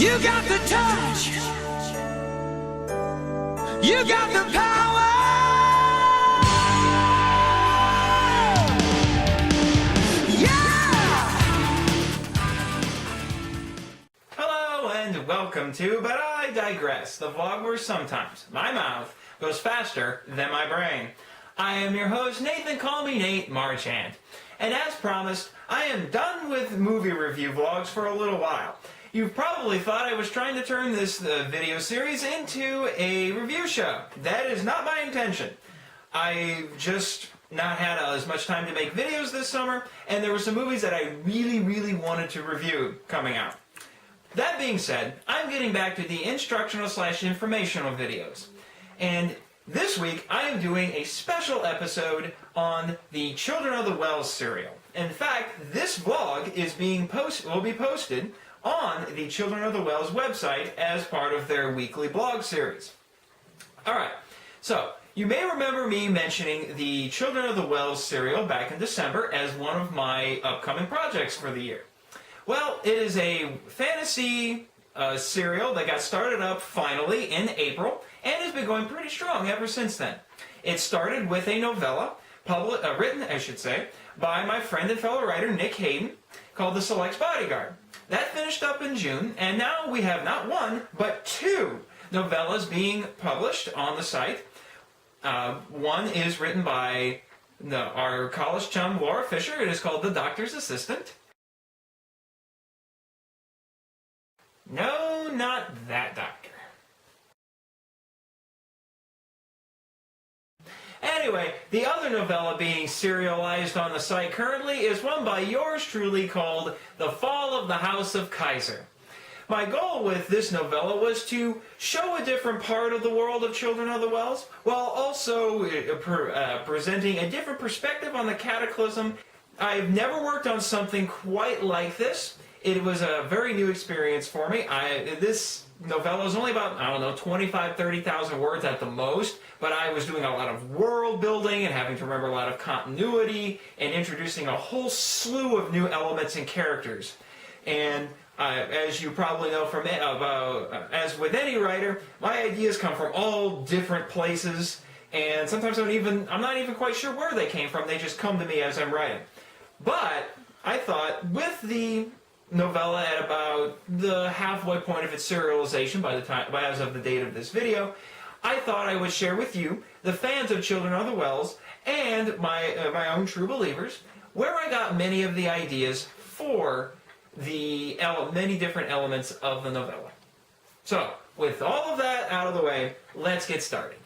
You got the touch. You got the power. Yeah! Hello and welcome to But I Digress, the vlog where sometimes my mouth goes faster than my brain. I am your host, Nathan, call me Nate Marchand. And as promised, I am done with movie review vlogs for a little while. You've probably thought I was trying to turn this video series into a review show. That is not my intention. I've just not had as much time to make videos this summer, and there were some movies that I really wanted to review coming out. That being said, I'm getting back to the instructional/informational videos. And this week, I am doing a special episode on the Children of the Wells serial. In fact, this vlog is will be posted on the Children of the Wells website as part of their weekly blog series. Alright, so you may remember me mentioning the Children of the Wells serial back in December as one of my upcoming projects for the year. Well, it is a fantasy serial that got started up finally in April and has been going pretty strong ever since then. It started with a novella, written, by my friend and fellow writer Nick Hayden, called The Selects Bodyguard. That finished up in June, and now we have not one, but two novellas being published on the site. One is written by our college chum, Laura Fisher. It is called The Doctor's Assistant. No, not that doctor. Anyway, the other novella being serialized on the site currently is one by yours truly called The Fall of the House of Kyzer. My goal with this novella was to show a different part of the world of Children of the Wells, while also presenting a different perspective on the cataclysm. I've never worked on something quite like this. It was a very new experience for me. This novella is only about, 25,000-30,000 words at the most, but I was doing a lot of world building and having to remember a lot of continuity and introducing a whole slew of new elements and characters. And as you probably know from as with any writer, my ideas come from all different places, and sometimes I'm not even quite sure where they came from. They just come to me as I'm writing. But I thought with the novella at about the halfway point of its serialization as of the date of this video, I thought I would share with you, the fans of Children of the Wells, and my own true believers, where I got many of the ideas for the many different elements of the novella. So, with all of that out of the way, let's get started.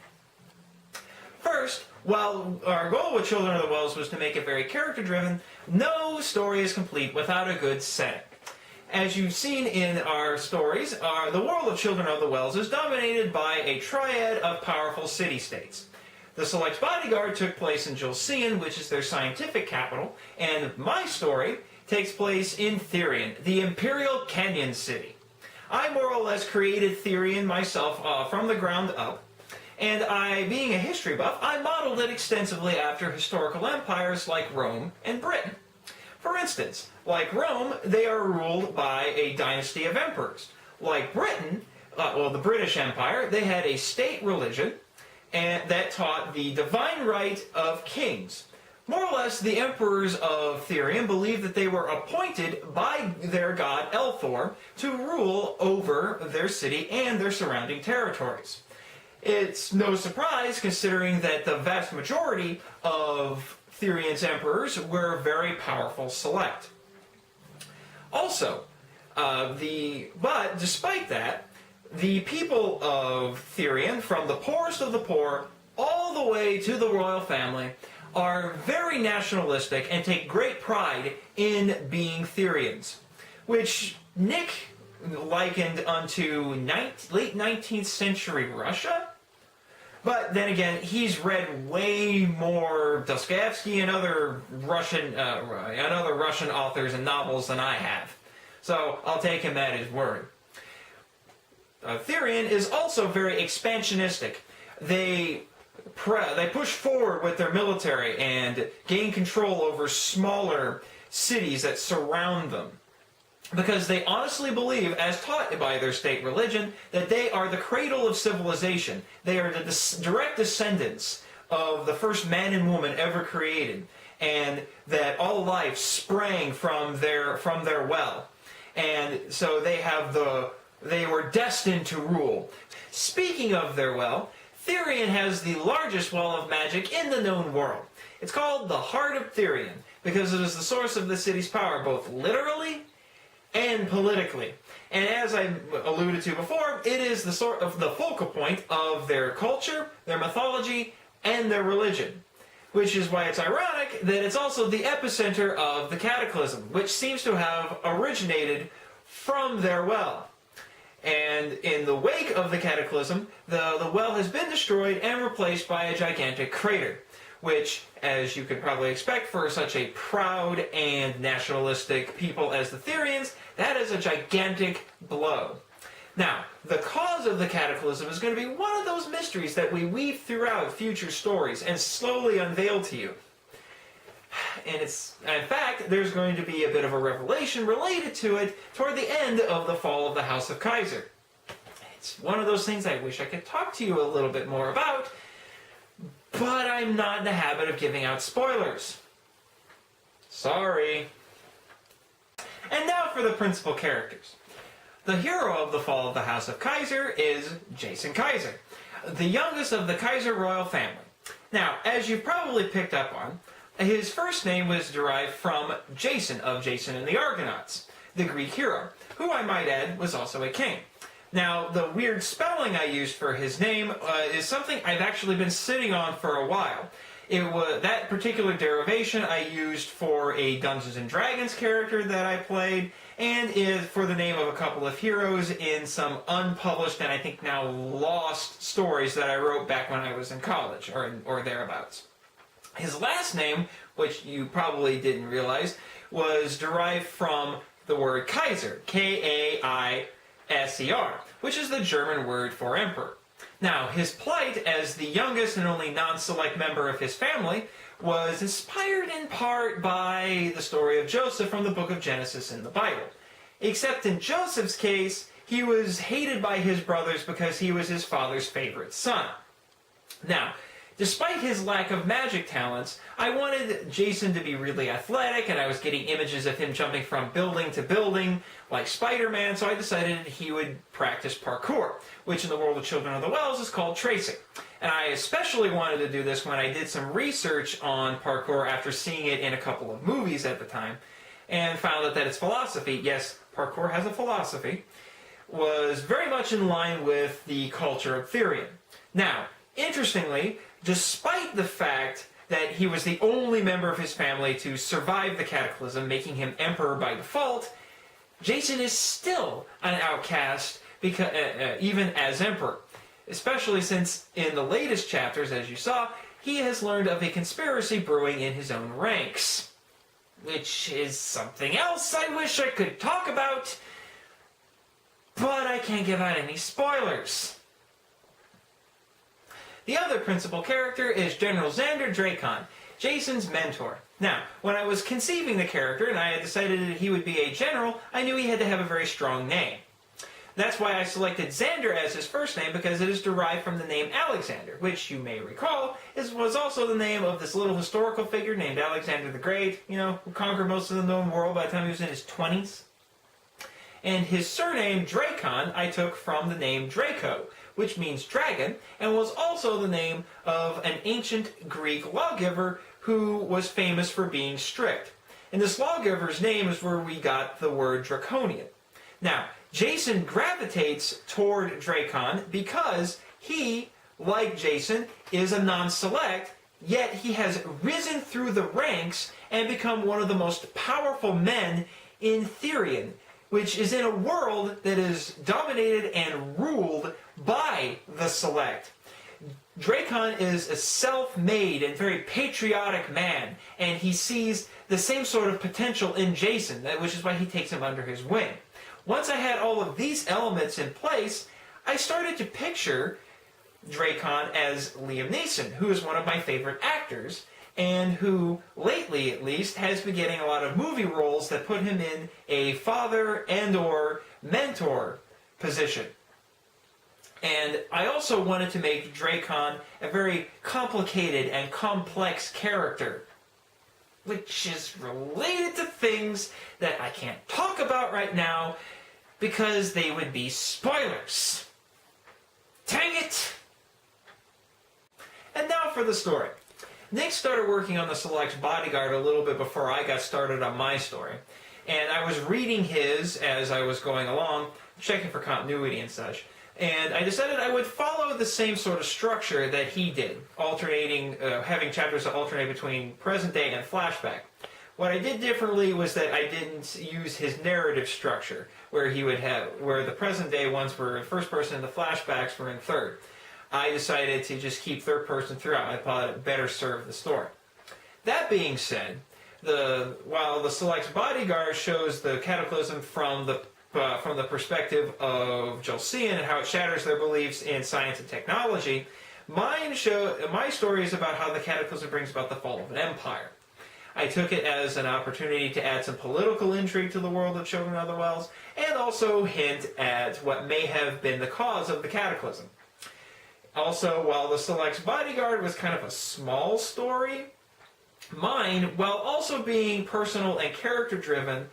First, while our goal with Children of the Wells was to make it very character-driven, no story is complete without a good setting. As you've seen in our stories, the world of Children of the Wells is dominated by a triad of powerful city-states. The Selects Bodyguard took place in Jolcian, which is their scientific capital, and my story takes place in Thyrion, the Imperial Canyon City. I more or less created Thyrion myself from the ground up, and being a history buff, I modeled it extensively after historical empires like Rome and Britain. For instance, like Rome, they are ruled by a dynasty of emperors. Like Britain, the British Empire, they had a state religion that taught the divine right of kings. More or less, the emperors of Thyrion believed that they were appointed by their god Elthor to rule over their city and their surrounding territories. It's no surprise, considering that the vast majority of Thyrion's emperors were very powerful select. Also, but despite that, the people of Thyrion, from the poorest of the poor all the way to the royal family, are very nationalistic and take great pride in being Thyrians, which Nick likened unto late 19th century Russia. But then again, he's read way more Dostoevsky and other Russian authors and novels than I have. So I'll take him at his word. Thyrion is also very expansionistic. They push forward with their military and gain control over smaller cities that surround them. because they honestly believe, as taught by their state religion, that they are the cradle of civilization. They are the direct descendants of the first man and woman ever created, and that all life sprang from their well. And so they were destined to rule. Speaking of their well, Thyrion has the largest well of magic in the known world. It's called the Heart of Thyrion, because it is the source of the city's power, both literally and politically. And as I alluded to before, it is the sort of the focal point of their culture, their mythology, and their religion. Which is why it's ironic that it's also the epicenter of the Cataclysm, which seems to have originated from their well. And in the wake of the Cataclysm, the well has been destroyed and replaced by a gigantic crater, which, as you could probably expect for such a proud and nationalistic people as the Thyrians, that is a gigantic blow. Now, the cause of the Cataclysm is going to be one of those mysteries that we weave throughout future stories and slowly unveil to you. And in fact, there's going to be a bit of a revelation related to it toward the end of the fall of the House of Kyzer. It's one of those things I wish I could talk to you a little bit more about, but I'm not in the habit of giving out spoilers. Sorry. And now for the principal characters. The hero of the fall of the House of Kyzer is Jason Kyzer, the youngest of the Kyzer royal family. Now, as you've probably picked up on, his first name was derived from Jason of Jason and the Argonauts, the Greek hero, who I might add was also a king. Now, the weird spelling I used for his name is something I've actually been sitting on for a while. That particular derivation I used for a Dungeons & Dragons character that I played, and is for the name of a couple of heroes in some unpublished and I think now lost stories that I wrote back when I was in college, or thereabouts. His last name, which you probably didn't realize, was derived from the word Kaiser, K-A-I-S-E-R, which is the German word for emperor. Now, his plight as the youngest and only non-select member of his family was inspired in part by the story of Joseph from the book of Genesis in the Bible. Except in Joseph's case, he was hated by his brothers because he was his father's favorite son. Now, despite his lack of magic talents, I wanted Jason to be really athletic, and I was getting images of him jumping from building to building like Spider-Man, so I decided he would practice parkour, which in the world of Children of the Wells is called tracing. And I especially wanted to do this when I did some research on parkour after seeing it in a couple of movies at the time, and found out that its philosophy, yes, parkour has a philosophy, was very much in line with the culture of Thyrion. Now, interestingly, despite the fact that he was the only member of his family to survive the Cataclysm, making him emperor by default, Jason is still an outcast because, even as emperor. Especially since in the latest chapters, as you saw, he has learned of a conspiracy brewing in his own ranks. Which is something else I wish I could talk about, but I can't give out any spoilers. The other principal character is General Xander Drakon, Jason's mentor. Now, when I was conceiving the character and I had decided that he would be a general, I knew he had to have a very strong name. That's why I selected Xander as his first name, because it is derived from the name Alexander, which you may recall was also the name of this little historical figure named Alexander the Great, who conquered most of the known world by the time he was in his 20s. And his surname, Drakon, I took from the name Draco, which means dragon, and was also the name of an ancient Greek lawgiver who was famous for being strict. And this lawgiver's name is where we got the word draconian. Now, Jason gravitates toward Drakon because he, like Jason, is a non-select, yet he has risen through the ranks and become one of the most powerful men in Thyrion, which is in a world that is dominated and ruled by the Select. Drakon is a self-made and very patriotic man, and he sees the same sort of potential in Jason, which is why he takes him under his wing. Once I had all of these elements in place, I started to picture Drakon as Liam Neeson, who is one of my favorite actors, and who, lately at least, has been getting a lot of movie roles that put him in a father and or mentor position. And I also wanted to make Drakon a very complicated and complex character, which is related to things that I can't talk about right now because they would be spoilers. Dang it! And now for the story. Nick started working on the Selects Bodyguard a little bit before I got started on my story. And I was reading his as I was going along, checking for continuity and such. And I decided I would follow the same sort of structure that he did, alternating, having chapters that alternate between present day and flashback. What I did differently was that I didn't use his narrative structure, where he would have, where the present day ones were in first person and the flashbacks were in third. I decided to just keep third person throughout. I thought it better served the story. That being said, while the Selects Bodyguard shows the cataclysm from the perspective of Jolcian and how it shatters their beliefs in science and technology, my story is about how the cataclysm brings about the fall of an empire. I took it as an opportunity to add some political intrigue to the world of Children of the Wells, and also hint at what may have been the cause of the cataclysm. Also, while the Selects Bodyguard was kind of a small story, mine, while also being personal and character-driven,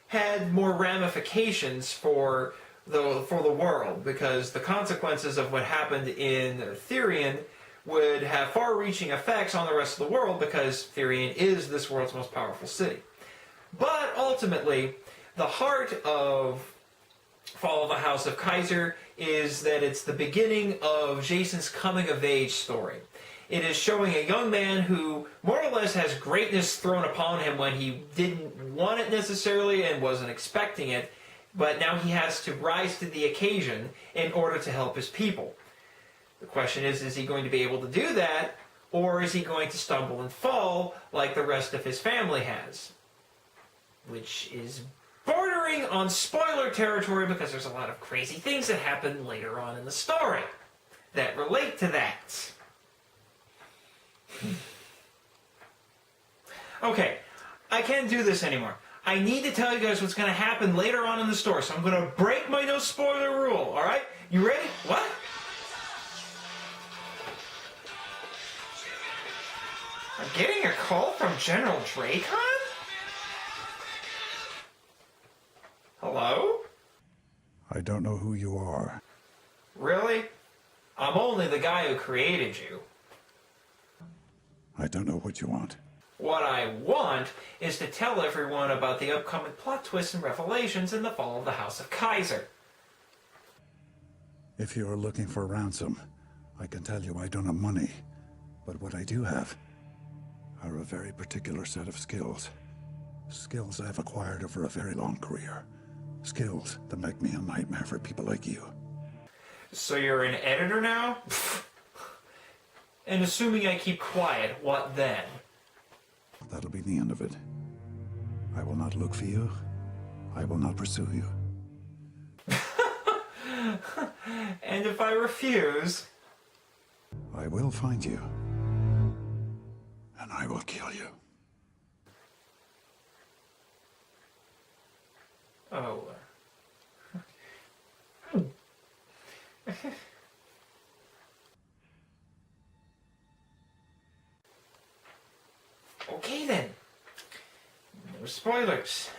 had more ramifications for the world, because the consequences of what happened in Thyrion would have far-reaching effects on the rest of the world, because Thyrion is this world's most powerful city. But ultimately, the heart of Fall of the House of Kyzer is that it's the beginning of Jason's coming-of-age story. It is showing a young man who more or less has greatness thrown upon him when he didn't want it necessarily and wasn't expecting it, but now he has to rise to the occasion in order to help his people. The question is he going to be able to do that, or is he going to stumble and fall like the rest of his family has? Which is bordering on spoiler territory because there's a lot of crazy things that happen later on in the story that relate to that. Okay, I can't do this anymore. I need to tell you guys what's going to happen later on in the story, so I'm going to break my no spoiler rule, alright? You ready? What? I'm getting a call from General Drakon? Hello? I don't know who you are. Really? I'm only the guy who created you. I don't know what you want. What I want is to tell everyone about the upcoming plot twists and revelations in the Fall of the House of Kyzer. If you are looking for ransom, I can tell you I don't have money. But what I do have are a very particular set of skills. Skills I've acquired over a very long career. Skills that make me a nightmare for people like you. So you're an editor now? And assuming I keep quiet, what then? That'll be the end of it. I will not look for you. I will not pursue you. And if I refuse? I will find you. And I will kill you. Oh. Okay then. No spoilers.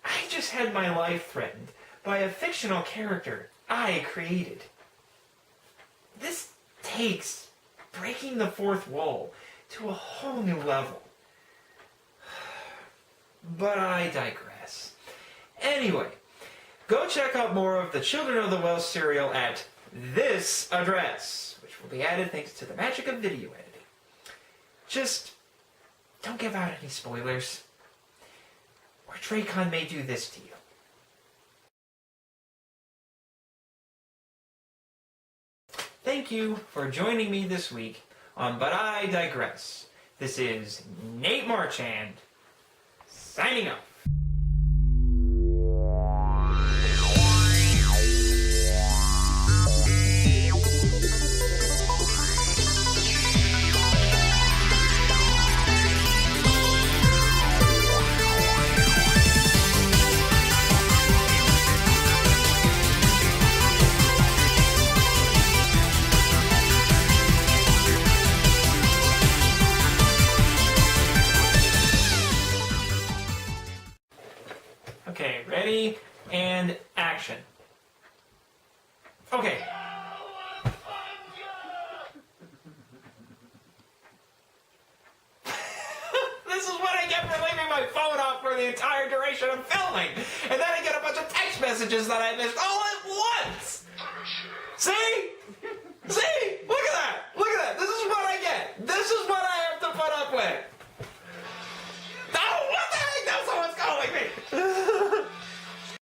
I just had my life threatened by a fictional character I created. This takes breaking the fourth wall to a whole new level. But I digress. Anyway, go check out more of the Children of the Well serial at this address, which will be added thanks to the magic of video editing. Just don't give out any spoilers, or Drakon may do this to you. Thank you for joining me this week on But I Digress. This is Nate Marchand, signing off. Okay. This is what I get for leaving my phone off for the entire duration of filming. And then I get a bunch of text messages that I missed all at once. See?